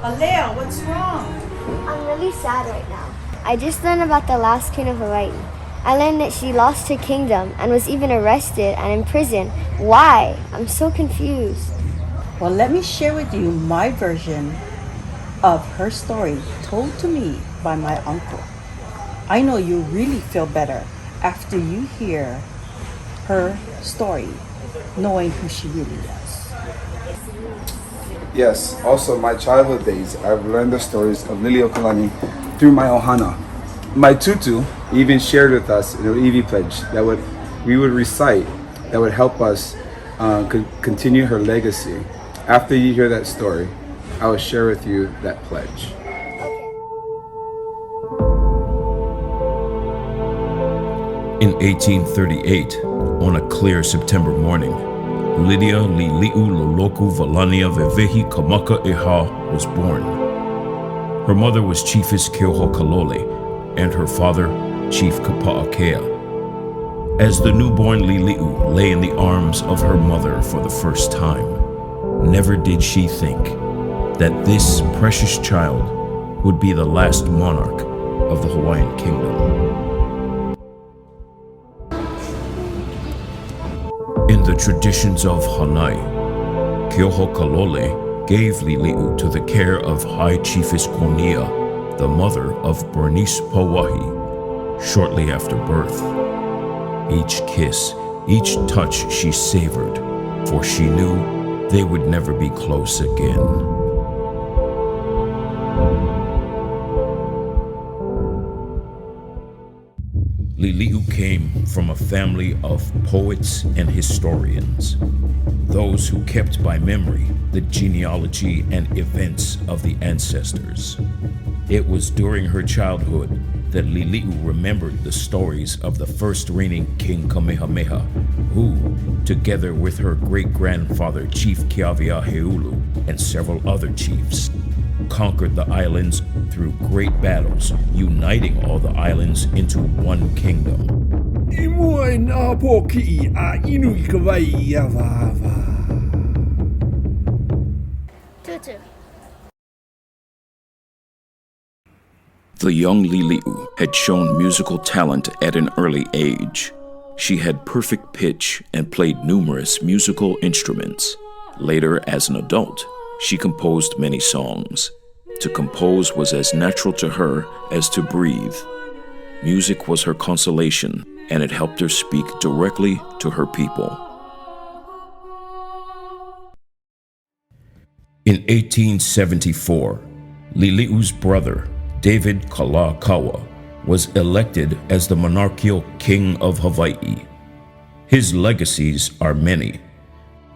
Alea, what's wrong? I'm really sad right now. I just learned about the last queen of Hawaii. I learned that she lost her kingdom and was even arrested and imprisoned. Why? I'm so confused. Well, let me share with you my version of her story told to me by my uncle. I know you really feel better after you hear her story, knowing who she really was. Yes, also my childhood days, I've learned the stories of Liliʻuokalani through my ohana. My tutu even shared with us an iwi pledge that we would recite that would help us continue her legacy. After you hear that story, I will share with you that pledge. In 1838, on a clear September morning, Lydia Liliʻuokalani and Hawaiʻi was born. Her mother was Chiefess Keohokalole, and her father, Chief Kapa'akea. As the newborn Liliʻu lay in the arms of her mother for the first time, never did she think that this precious child would be the last monarch of the Hawaiian kingdom. In the traditions of Hanai, Keohokalole gave Liliʻu to the care of High Chiefess Konia, the mother of Bernice Pauahi, shortly after birth. Each kiss, each touch she savored, for she knew they would never be close again. Liliʻu came from a family of poets and historians, those who kept by memory the genealogy and events of the ancestors. It was during her childhood that Liliʻu remembered the stories of the first reigning King Kamehameha, who, together with her great-grandfather Chief Keaweaheulu and several other chiefs, conquered the islands through great battles, uniting all the islands into one kingdom. Tutu. The young Liliʻu had shown musical talent at an early age. She had perfect pitch and played numerous musical instruments. Later, as an adult, she composed many songs. To compose was as natural to her as to breathe. Music was her consolation, and it helped her speak directly to her people. In 1874, Liliʻu's brother, David Kalākaua, was elected as the monarchical king of Hawaii. His legacies are many.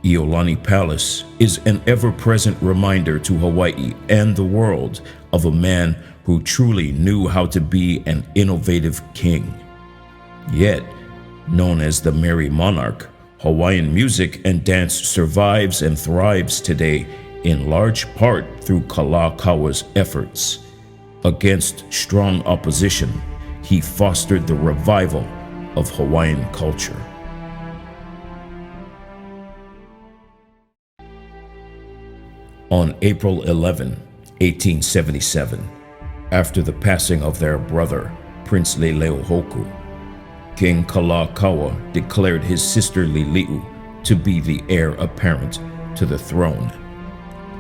Iolani Palace is an ever-present reminder to Hawaii and the world of a man who truly knew how to be an innovative king. Yet, known as the Merry Monarch, Hawaiian music and dance survives and thrives today in large part through Kalākaua's efforts. Against strong opposition, he fostered the revival of Hawaiian culture. On April 11, 1877, after the passing of their brother, Prince Leleohoku, King Kalākaua declared his sister Liliʻu to be the heir apparent to the throne.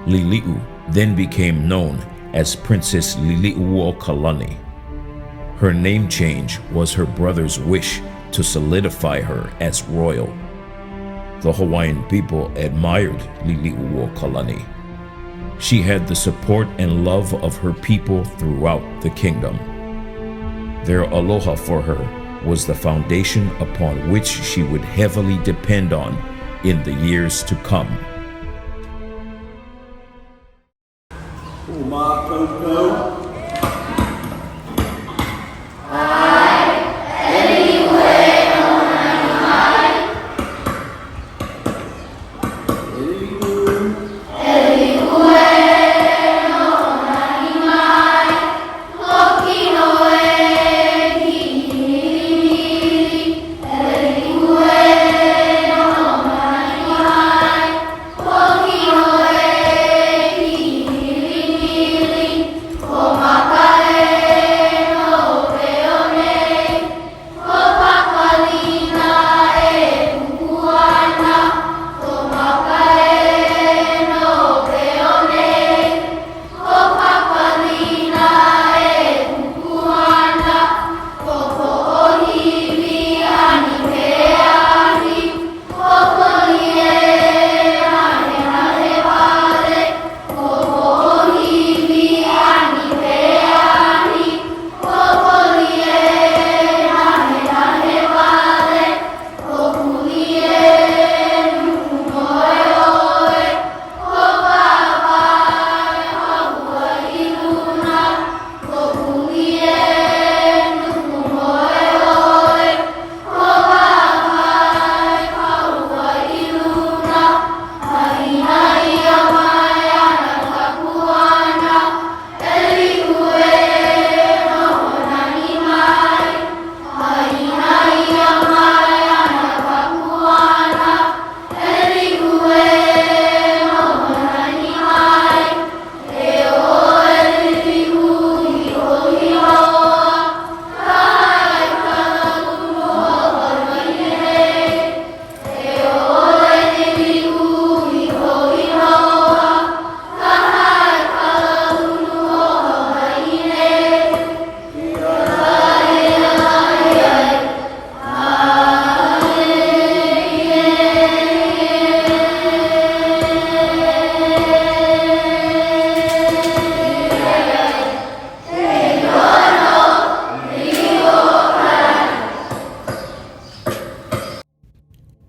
Liliʻu then became known as Princess Liliʻuokalani. Her name change was her brother's wish to solidify her as royal. The Hawaiian people admired Liliʻuokalani. She had the support and love of her people throughout the kingdom. Their aloha for her was the foundation upon which she would heavily depend on in the years to come.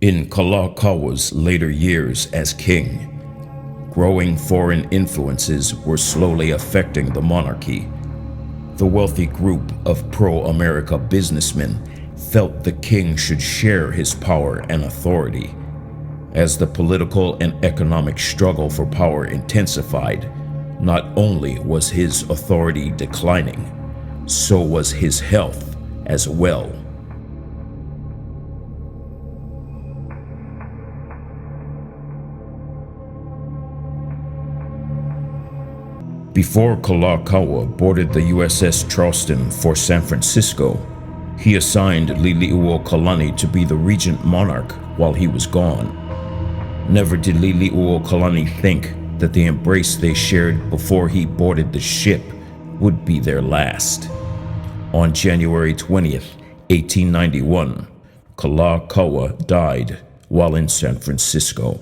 In Kalākaua's later years as king, growing foreign influences were slowly affecting the monarchy. The wealthy group of pro-America businessmen felt the king should share his power and authority. As the political and economic struggle for power intensified, not only was his authority declining, so was his health as well. Before Kalākaua boarded the USS Charleston for San Francisco, he assigned Liliʻuokalani to be the regent monarch while he was gone. Never did Liliʻuokalani think that the embrace they shared before he boarded the ship would be their last. On January 20th, 1891, Kalākaua died while in San Francisco.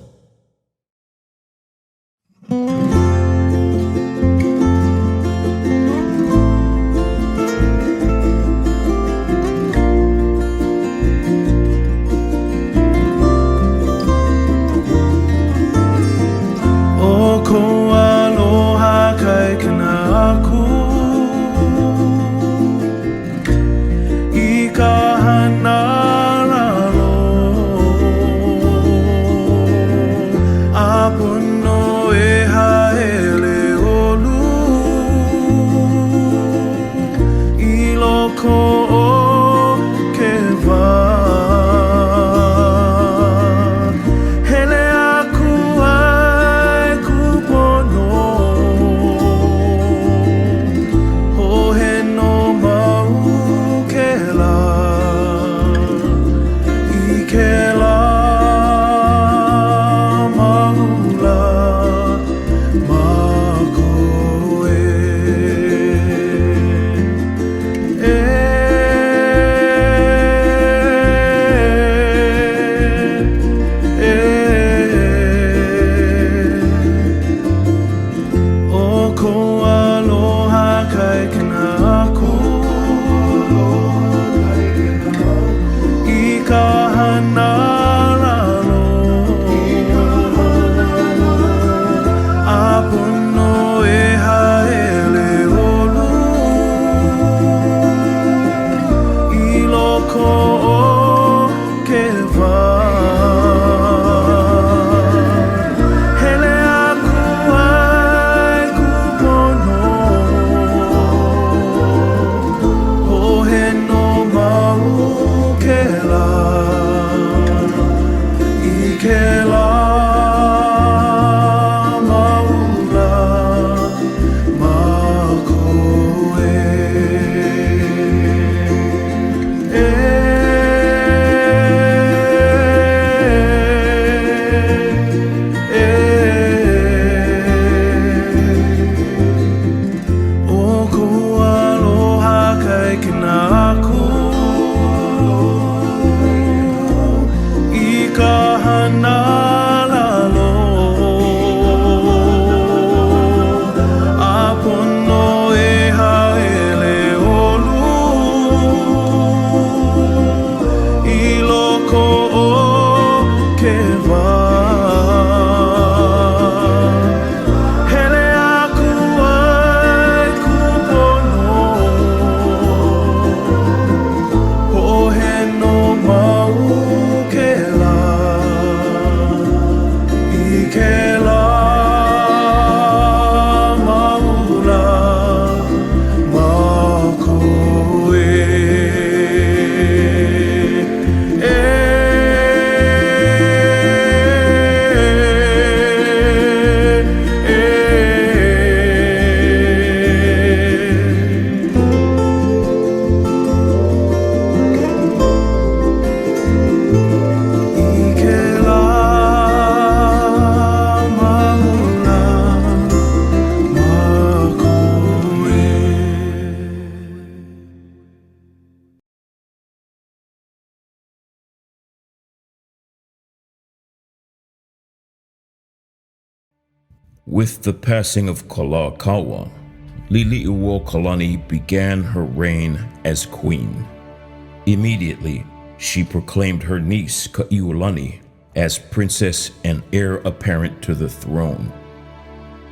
With the passing of Kalākaua, Liliʻuokalani began her reign as queen. Immediately, She proclaimed her niece, Ka'iulani, as princess and heir apparent to the throne.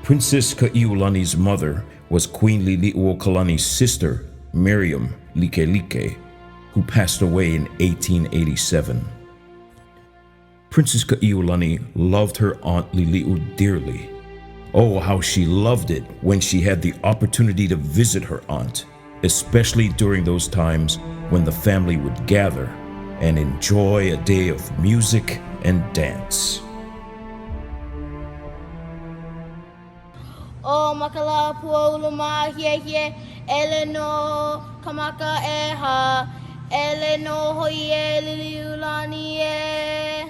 Princess Ka'iulani's mother was Queen Liliʻuokalani's sister, Miriam Likelike, who passed away in 1887. Princess Ka'iulani loved her Aunt Lili'u dearly. Oh, how she loved it when she had the opportunity to visit her aunt, especially during those times when the family would gather and enjoy a day of music and dance. O makala puoluma hie ele no kamaka eha ele no hoie Liliʻuokalani e.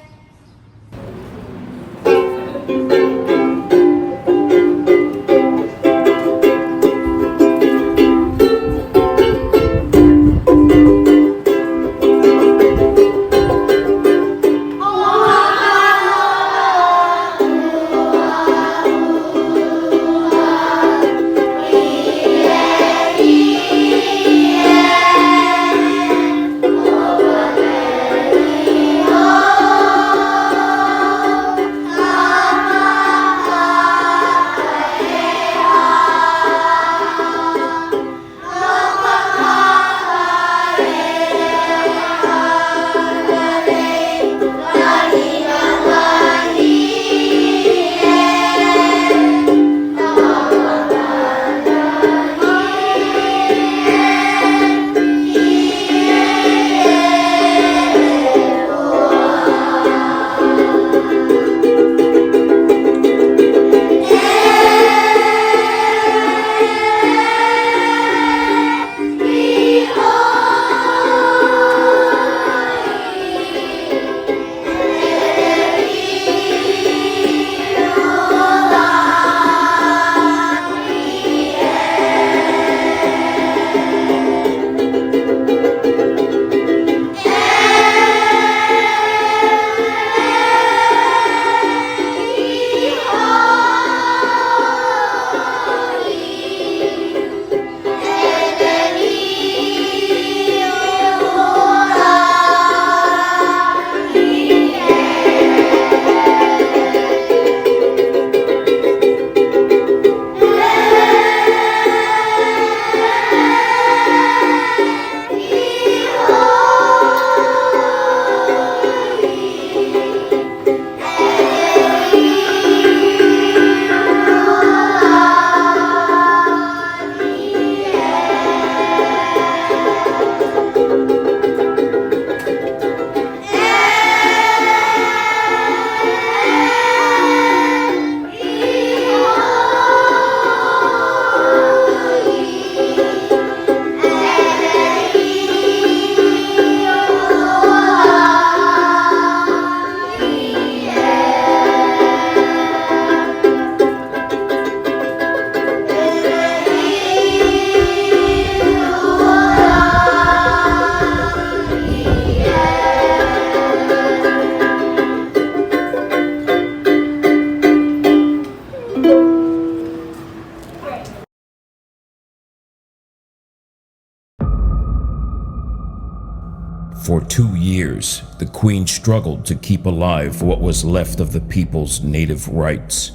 For 2 years, the Queen struggled to keep alive what was left of the people's native rights.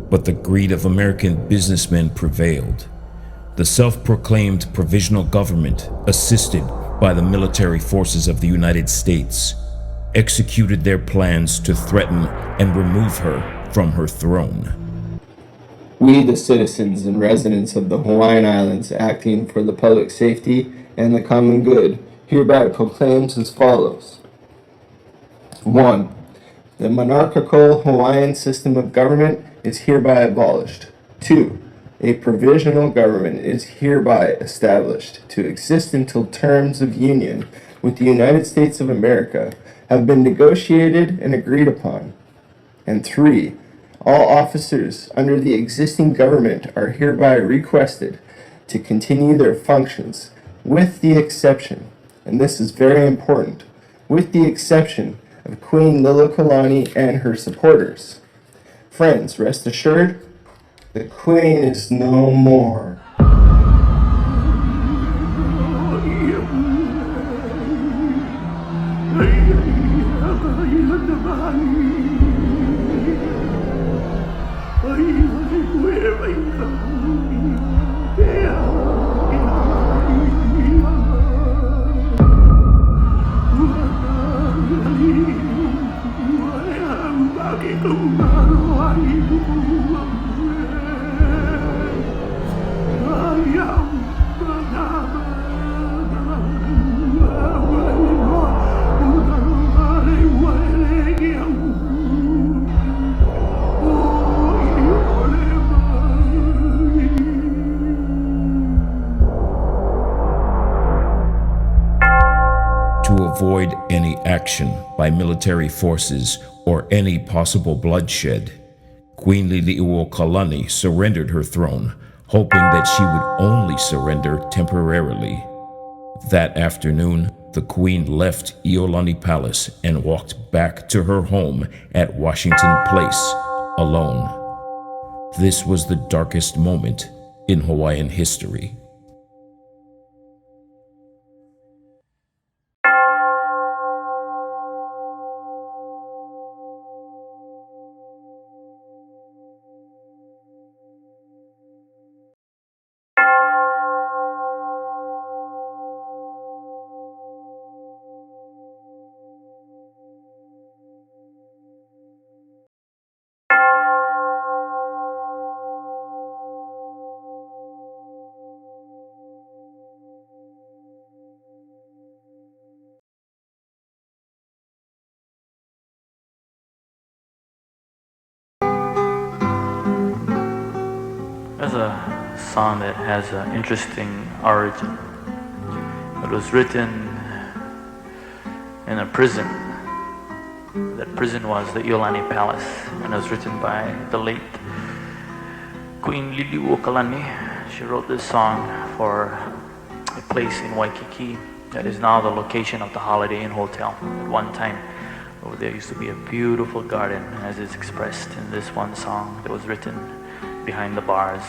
But the greed of American businessmen prevailed. The self-proclaimed provisional government, assisted by the military forces of the United States, executed their plans to threaten and remove her from her throne. We, the citizens and residents of the Hawaiian Islands, acting for the public safety and the common good, hereby proclaims as follows. 1. The monarchical Hawaiian system of government is hereby abolished. 2. A provisional government is hereby established to exist until terms of union with the United States of America have been negotiated and agreed upon. And 3. All officers under the existing government are hereby requested to continue their functions, with the exception, and this is very important, with the exception of Queen Liliʻuokalani and her supporters. Friends, rest assured, the Queen is no more. To avoid any action by military forces or any possible bloodshed, Queen Liliʻuokalani surrendered her throne, hoping that she would only surrender temporarily. That afternoon, the Queen left Iolani Palace and walked back to her home at Washington Place alone. This was the darkest moment in Hawaiian history. There's a song that has an interesting origin. It was written in a prison. That prison was the Iolani Palace, and it was written by the late Queen Liliʻuokalani. She wrote this song for a place in Waikiki that is now the location of the Holiday Inn Hotel. At one time, over there used to be a beautiful garden, as is expressed in this one song that was written behind the bars.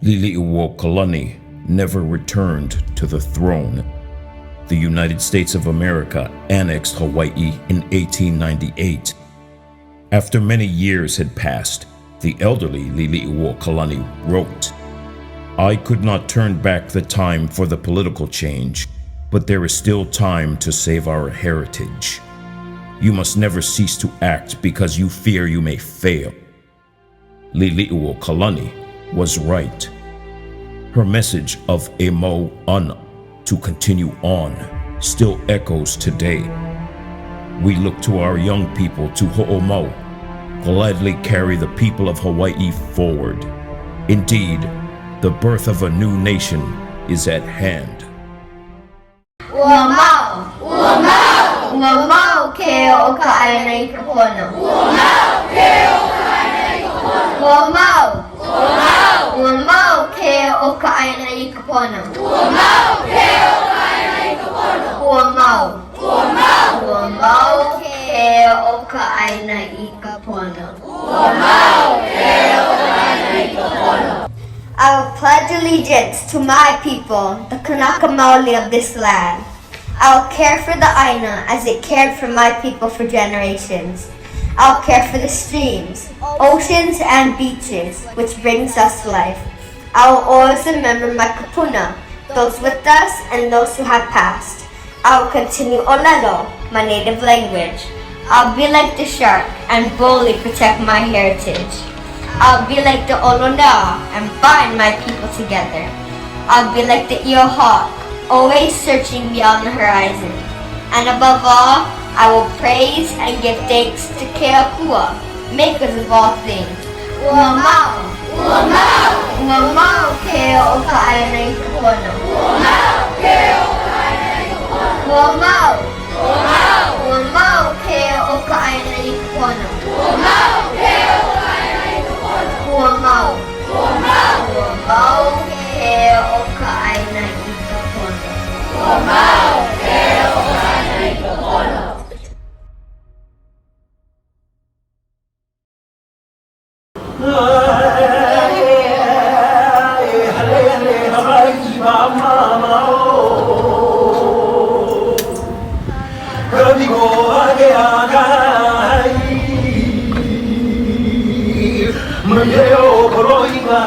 Liliʻuokalani never returned to the throne. The United States of America annexed Hawaii in 1898. After many years had passed, the elderly Liliʻuokalani wrote, "I could not turn back the time for the political change, but there is still time to save our heritage. You must never cease to act because you fear you may fail." Liliʻuokalani was right. Her message of e mau ana, to continue on, still echoes today. We look to our young people to ho'omau, gladly carry the people of Hawaii forward. Indeed, the birth of a new nation is at hand. Ua mau ke o ka ʻāina I ka pono. Ua mau ke o ka ʻāina I ka pono. Ua mau ke o ka ʻāina I ka pono. Ua mau ke o ka ʻāina I ka pono. Ua mau ke o ka ʻāina I ka pono. Ua mau ke o ka ʻāina I ka pono. I will pledge allegiance to my people, the Kanaka Maoli of this land. I will care for the ʻāina as it cared for my people for generations. I will care for the streams, oceans, and beaches, which brings us life. I will always remember my kapuna, those with us and those who have passed. I will continue ʻŌlaʻa, my native language. I'll be like the shark and boldly protect my heritage. I'll be like the olona and bind my people together. I'll be like the eel hawk, always searching beyond the horizon. And above all, I will praise and give thanks to Kalākaua, makers of all things. Ua mau ke o ka ʻāina I ka pono. Ua mau ke o ka ʻāina I ka pono. Ua mau ke o ka ʻāina I ka pono. Ua mau ke o ka ʻāina I ka pono. Ua mau ke o ka ʻāina I ka pono. Ua mau ke o ka ʻāina I ka pono. Mwenye okoro inga